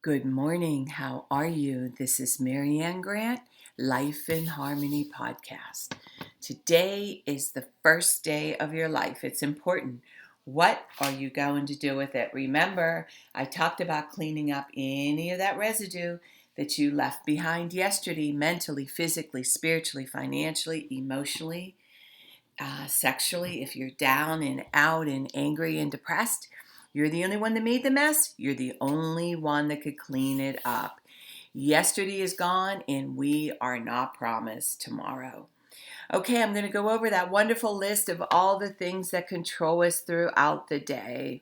Good morning. How are you? This is Marianne Grant, Life in Harmony podcast. Today is the first day of your life. It's important. What are you going to do with it? Remember, I talked about cleaning up any of that residue that you left behind yesterday, mentally, physically, spiritually, financially, emotionally, sexually. If you're down and out and angry and depressed, you're the only one that made the mess. You're the only one that could clean it up. Yesterday is gone, and we are not promised tomorrow. Okay, I'm going to go over that wonderful list of all the things that control us throughout the day.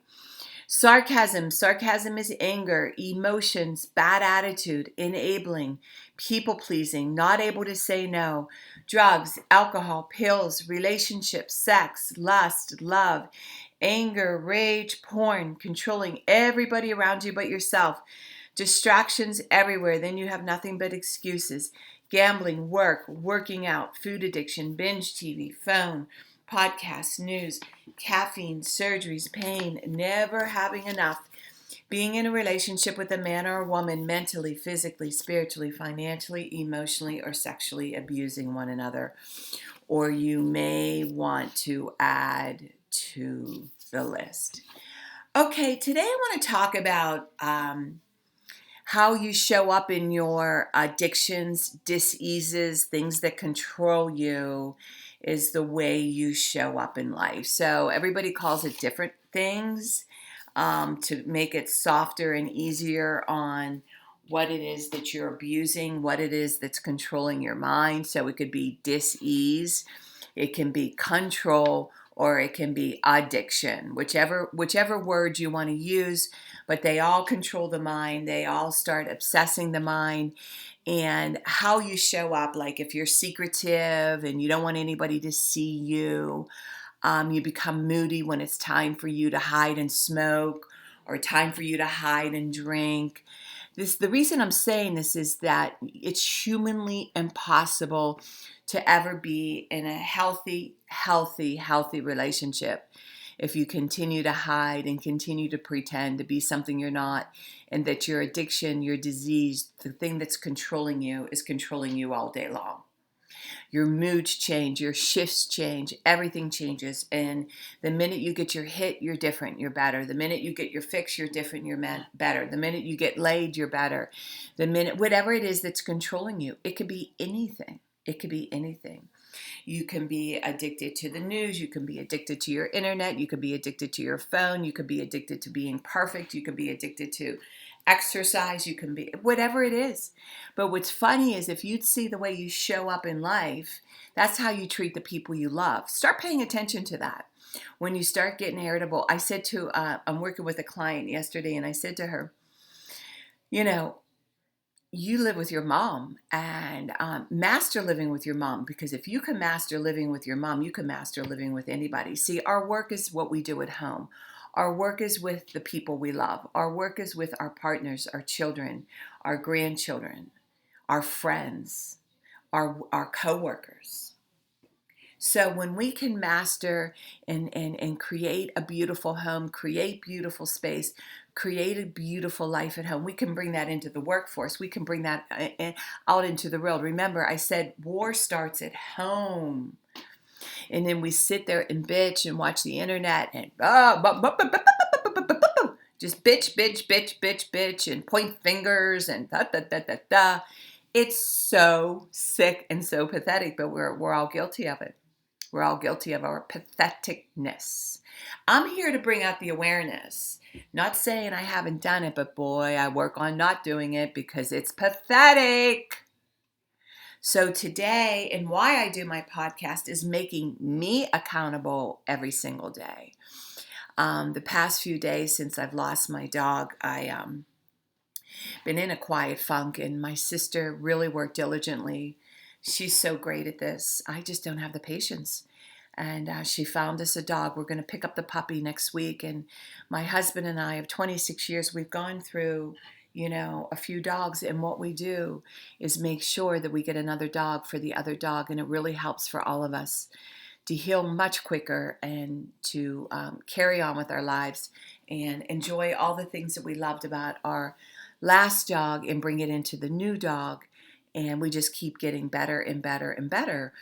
Sarcasm. Sarcasm is anger, emotions, bad attitude, enabling, people pleasing, not able to say no. Drugs, alcohol, pills, relationships, sex, lust, love, anger, rage, porn, controlling everybody around you but yourself. Distractions everywhere. Then you have nothing but excuses. Gambling, work, working out, food addiction, binge TV, phone, podcasts, news, caffeine, surgeries, pain, never having enough, being in a relationship with a man or a woman, mentally, physically, spiritually, financially, emotionally, or sexually abusing one another. Or you may want to add to the list. Okay, today I want to talk about how you show up in your addictions, diseases, things that control you is the way you show up in life. So everybody calls it different things to make it softer and easier on what it is that you're abusing, what it is that's controlling your mind. So it could be dis-ease, it can be control, or it can be addiction, whichever word you want to use, but they all control the mind. They all start obsessing the mind. And how you show up, like if you're secretive and you don't want anybody to see you, you become moody when it's time for you to hide and smoke or time for you to hide and drink. The reason I'm saying this is that it's humanly impossible to ever be in a healthy relationship if you continue to hide and continue to pretend to be something you're not, and that your addiction, your disease, the thing that's controlling you is controlling you all day long. Your moods change, your shifts change, everything changes. And the minute you get your hit, you're different, you're better. The minute you get your fix, you're different, you're better. The minute you get laid, you're better. The minute, whatever it is that's controlling you, it could be anything. It could be anything. You can be addicted to the news. You can be addicted to your internet. You could be addicted to your phone. You could be addicted to being perfect. You could be addicted to exercise. You can be whatever it is. But what's funny is if you'd see the way you show up in life, that's how you treat the people you love. Start paying attention to that. When you start getting irritable, I said to, I'm working with a client yesterday, and I said to her, you know, you live with your mom, and master living with your mom, because if you can master living with your mom, you can master living with anybody. See, our work is what we do at home. Our work is with the people we love. Our work is with our partners, our children, our grandchildren, our friends, our coworkers. So when we can master and create a beautiful home, create beautiful space, create a beautiful life at home, we can bring that into the workforce. We can bring that out into the world. Remember, I said war starts at home. And then we sit there and bitch and watch the internet and just bitch, and point fingers and da da da da da. It's so sick and so pathetic, but we're all guilty of it. We're all guilty of our patheticness. I'm here to bring out the awareness. Not saying I haven't done it, but boy, I work on not doing it because it's pathetic. So today, and why I do my podcast, is making me accountable every single day. The past few days since I've lost my dog, I been in a quiet funk, and my sister really worked diligently. She's so great at this. I just don't have the patience. And she found us a dog. We're going to pick up the puppy next week. And my husband and I, of 26 years, we've gone through, a few dogs. And what we do is make sure that we get another dog for the other dog. And it really helps for all of us to heal much quicker and to carry on with our lives and enjoy all the things that we loved about our last dog and bring it into the new dog. And we just keep getting better and better and better.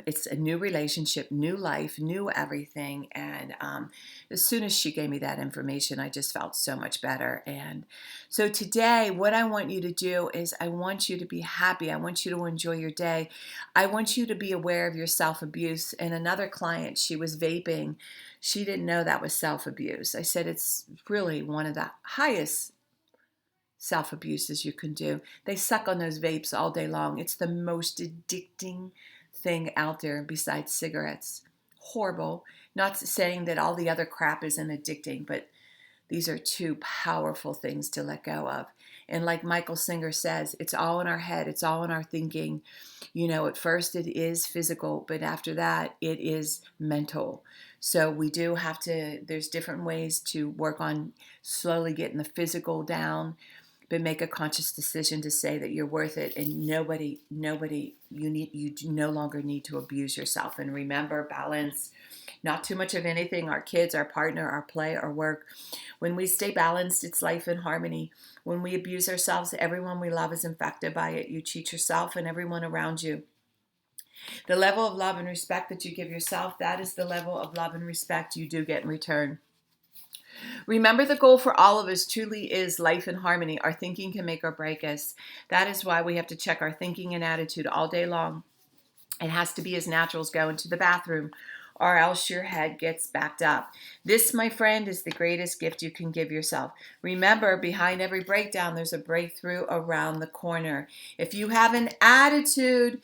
It's a new relationship, new life, new everything. And as soon as she gave me that information, I just felt so much better. And so today, what I want you to do is I want you to be happy. I want you to enjoy your day. I want you to be aware of your self-abuse. And another client, she was vaping. She didn't know that was self-abuse. I said, it's really one of the highest self-abuses you can do. They suck on those vapes all day long. It's the most addicting thing out there besides cigarettes. Horrible. Not saying that all the other crap isn't addicting, but these are two powerful things to let go of. And like Michael Singer says, it's all in our head. It's all in our thinking. At first it is physical, but after that it is mental. So we do have to, there's different ways to work on slowly getting the physical down, but make a conscious decision to say that you're worth it, and nobody, you no longer need to abuse yourself. And remember, balance, not too much of anything, our kids, our partner, our play, our work. When we stay balanced, it's life in harmony. When we abuse ourselves, everyone we love is infected by it. You cheat yourself and everyone around you. The level of love and respect that you give yourself, that is the level of love and respect you do get in return. Remember, the goal for all of us truly is life in harmony. Our thinking can make or break us. That is why we have to check our thinking and attitude all day long. It has to be as natural as going to the bathroom, or else your head gets backed up. This, my friend, is the greatest gift you can give yourself. Remember, behind every breakdown, there's a breakthrough around the corner. If you have an attitude,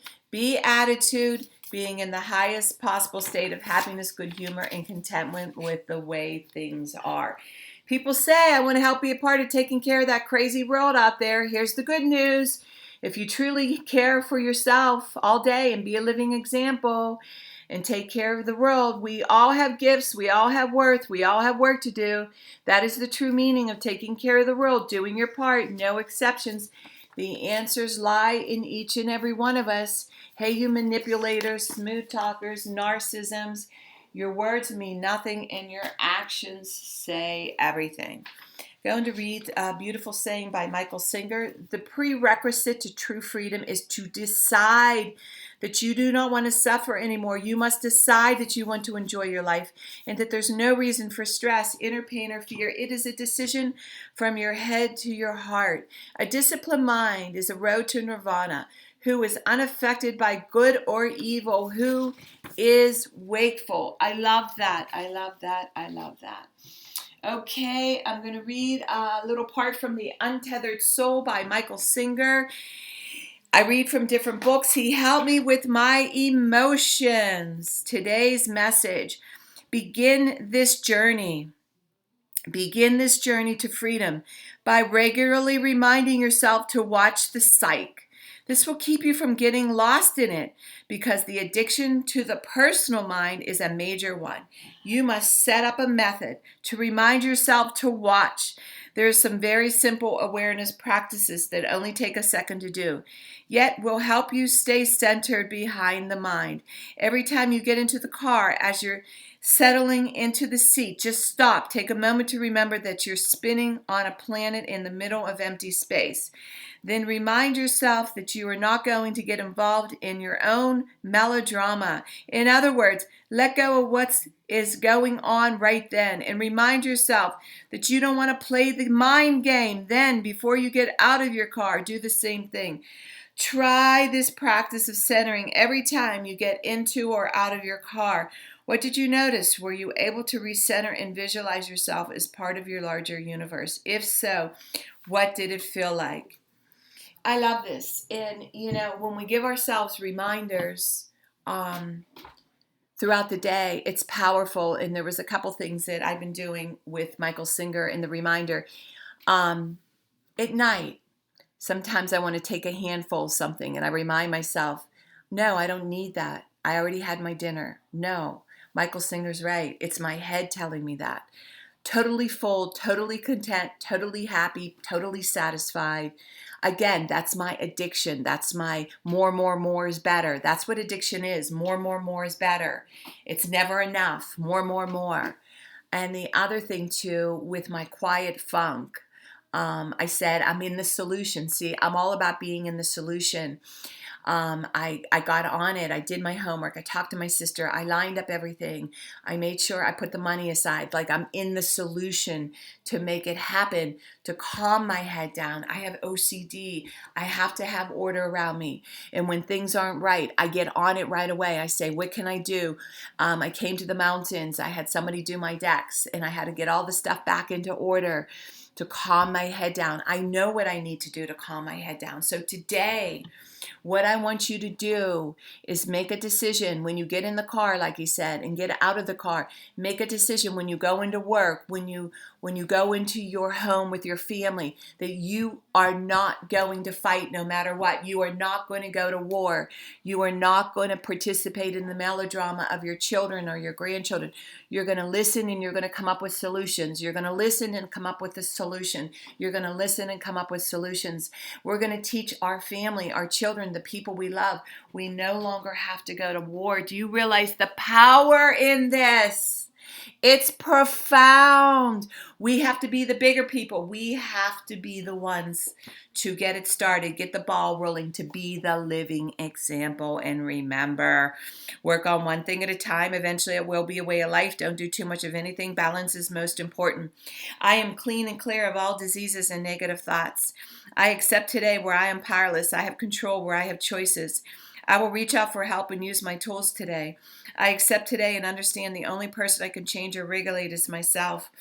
being in the highest possible state of happiness, good humor, and contentment with the way things are. People say, I want to help be a part of taking care of that crazy world out there. Here's the good news. If you truly care for yourself all day and be a living example and take care of the world, we all have gifts, we all have worth, we all have work to do. That is the true meaning of taking care of the world, doing your part, no exceptions. The answers lie in each and every one of us. Hey, you manipulators, smooth talkers, narcissisms, your words mean nothing and your actions say everything. Going to read a beautiful saying by Michael Singer. The prerequisite to true freedom is to decide that you do not want to suffer anymore. You must decide that you want to enjoy your life and that there's no reason for stress, inner pain, or fear. It is a decision from your head to your heart. A disciplined mind is a road to nirvana. Who is unaffected by good or evil, who is wakeful. I love that. I love that. I love that. Okay, I'm going to read a little part from The Untethered Soul by Michael Singer. I read from different books. He helped me with my emotions. Today's message: begin this journey. Begin this journey to freedom by regularly reminding yourself to watch the psyche. This will keep you from getting lost in it, because the addiction to the personal mind is a major one. You must set up a method to remind yourself to watch. There are some very simple awareness practices that only take a second to do, yet will help you stay centered behind the mind. Every time you get into the car, as you're settling into the seat, just stop. Take a moment to remember that you're spinning on a planet in the middle of empty space. Then remind yourself that you are not going to get involved in your own melodrama. In other words, let go of what is going on right then and remind yourself that you don't want to play the mind game. Then, before you get out of your car, do the same thing. Try this practice of centering every time you get into or out of your car. What did you notice? Were you able to recenter and visualize yourself as part of your larger universe? If so, what did it feel like? I love this. And, when we give ourselves reminders throughout the day, it's powerful. And there was a couple things that I've been doing with Michael Singer in the reminder. At night, sometimes I want to take a handful of something and I remind myself, no, I don't need that. I already had my dinner. No, Michael Singer's right. It's my head telling me that. Totally full, totally content, totally happy, totally satisfied. Again, that's my addiction. That's my more is better. That's what addiction is. More is better. It's never enough. More. And the other thing too, with my quiet funk, I said, I'm in the solution. See, I'm all about being in the solution. I got on it. I did my homework. I talked to my sister. I lined up everything. I made sure I put the money aside. Like I'm in the solution to make it happen, to calm my head down. I have OCD. I have to have order around me. And when things aren't right, I get on it right away. I say, what can I do? I came to the mountains. I had somebody do my decks and I had to get all the stuff back into order to calm my head down. I know what I need to do to calm my head down. So today, what I want you to do is make a decision when you get in the car, like he said, and get out of the car. Make a decision when you go into work, when you go into your home with your family, that you are not going to fight no matter what. You are not going to go to war. You are not going to participate in the melodrama of your children or your grandchildren. You're going to listen and you're going to come up with solutions. You're going to listen and come up with a solution. You're going to listen and come up with solutions. We're going to teach our family, our children, the people we love. We no longer have to go to war. Do you realize the power in this? It's profound. We have to be the bigger people. We have to be the ones to get it started, get the ball rolling, to be the living example. And remember, work on one thing at a time. Eventually, it will be a way of life. Don't do too much of anything. Balance is most important. I am clean and clear of all diseases and negative thoughts. I accept today where I am powerless. I have control where I have choices. I will reach out for help and use my tools today. I accept today and understand the only person I can change or regulate is myself.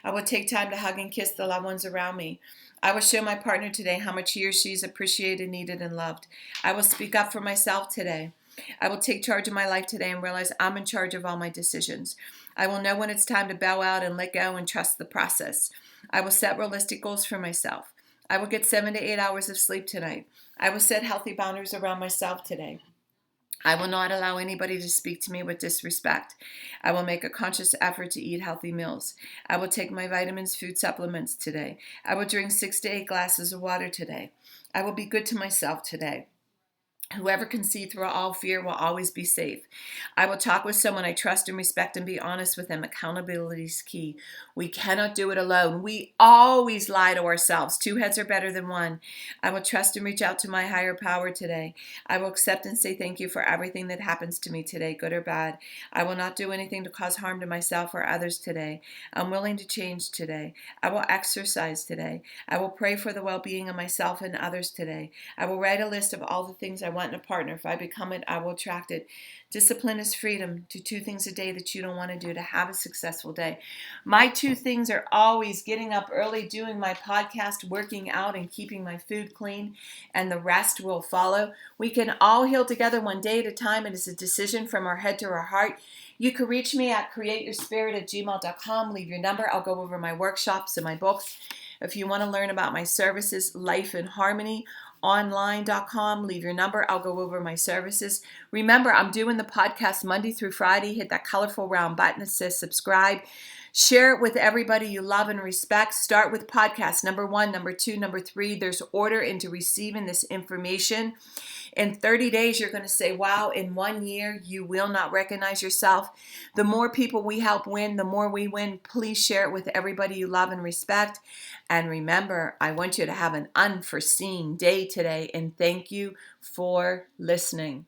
I will take time to hug and kiss the loved ones around me. I will show my partner today how much he or she is appreciated, needed, and loved. I will speak up for myself today. I will take charge of my life today and realize I'm in charge of all my decisions. I will know when it's time to bow out and let go and trust the process. I will set realistic goals for myself. I will get 7 to 8 hours of sleep tonight. I will set healthy boundaries around myself today. I will not allow anybody to speak to me with disrespect. I will make a conscious effort to eat healthy meals. I will take my vitamins, food supplements today. I will drink 6 to 8 glasses of water today. I will be good to myself today. Whoever can see through all fear will always be safe. I will talk with someone I trust and respect and be honest with them. Accountability is key. We cannot do it alone. We always lie to ourselves. 2 heads are better than 1. I will trust and reach out to my higher power today. I will accept and say thank you for everything that happens to me today, good or bad. I will not do anything to cause harm to myself or others today. I'm willing to change today. I will exercise today. I will pray for the well-being of myself and others today. I will write a list of all the things I want in a partner. If I become it, I will attract it. Discipline is freedom. Do 2 things a day that you don't want to do to have a successful day. My 2 things are always getting up early, doing my podcast, working out, and keeping my food clean, and the rest will follow. We can all heal together one day at a time. It is a decision from our head to our heart. You can reach me at createyourspirit@gmail.com. Leave your number. I'll go over my workshops and my books. If you want to learn about my services, Life in Harmony, online.com. Leave your number. I'll go over my services. Remember, I'm doing the podcast Monday through Friday. Hit that colorful round button that says subscribe. Share it with everybody you love and respect. Start with podcast number 1, number 2, number 3. There's order into receiving this information. In 30 days, you're going to say, wow, in 1 year, you will not recognize yourself. The more people we help win, the more we win. Please share it with everybody you love and respect. And remember, I want you to have an unforeseen day today. And thank you for listening.